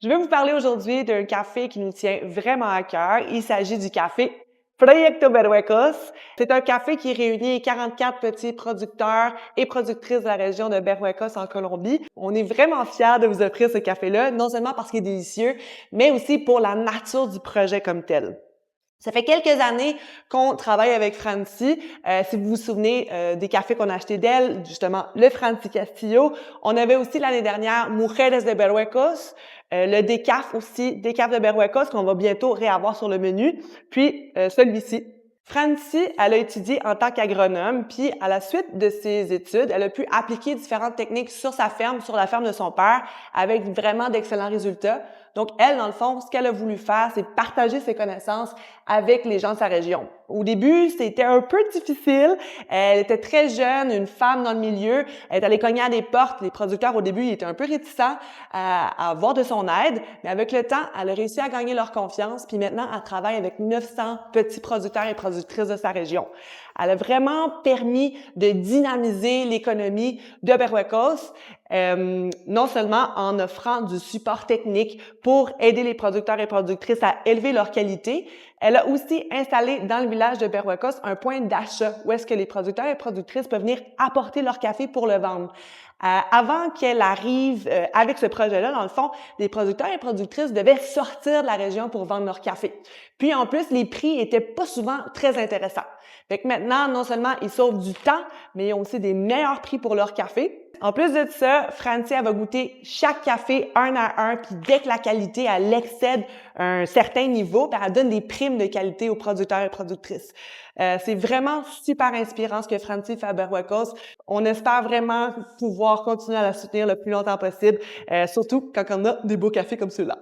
Je vais vous parler aujourd'hui d'un café qui nous tient vraiment à cœur. Il s'agit du café Proyecto Berhuecos. C'est un café qui réunit 44 petits producteurs et productrices de la région de Berhuecos en Colombie. On est vraiment fiers de vous offrir ce café-là, non seulement parce qu'il est délicieux, mais aussi pour la nature du projet comme tel. Ça fait quelques années qu'on travaille avec Francie. Si vous vous souvenez des cafés qu'on a achetés d'elle, justement, le Francie Castillo. On avait aussi l'année dernière Mujeres de Berhuecos, le décaf aussi, décaf de Berhuecos qu'on va bientôt réavoir sur le menu. Puis celui-ci. Francie, elle a étudié en tant qu'agronome, puis à la suite de ses études, elle a pu appliquer différentes techniques sur sa ferme, sur la ferme de son père, avec vraiment d'excellents résultats. Donc, elle, dans le fond, ce qu'elle a voulu faire, c'est partager ses connaissances avec les gens de sa région. Au début, c'était un peu difficile. Elle était très jeune, une femme dans le milieu. Elle est allée cogner à des portes. Les producteurs, au début, ils étaient un peu réticents à avoir de son aide. Mais avec le temps, elle a réussi à gagner leur confiance. Puis maintenant, elle travaille avec 900 petits producteurs et productrices de sa région. Elle a vraiment permis de dynamiser l'économie de Berhuecos, non seulement en offrant du support technique pour aider les producteurs et productrices à élever leur qualité, elle a aussi installé dans le village de Berhuecos un point d'achat où est-ce que les producteurs et productrices peuvent venir apporter leur café pour le vendre. Avant qu'elle arrive avec ce projet-là, dans le fond, les producteurs et productrices devaient sortir de la région pour vendre leur café. Puis en plus, les prix étaient pas souvent très intéressants. Fait que maintenant, non seulement ils sauvent du temps, mais ils ont aussi des meilleurs prix pour leur café. En plus de ça, Francie, elle va goûter chaque café un à un, puis dès que la qualité, elle excède un certain niveau, puis elle donne des primes de qualité aux producteurs et productrices. C'est vraiment super inspirant ce que Francie fait à Berhuecos. On espère vraiment pouvoir continuer à la soutenir le plus longtemps possible, surtout quand on a des beaux cafés comme ceux-là.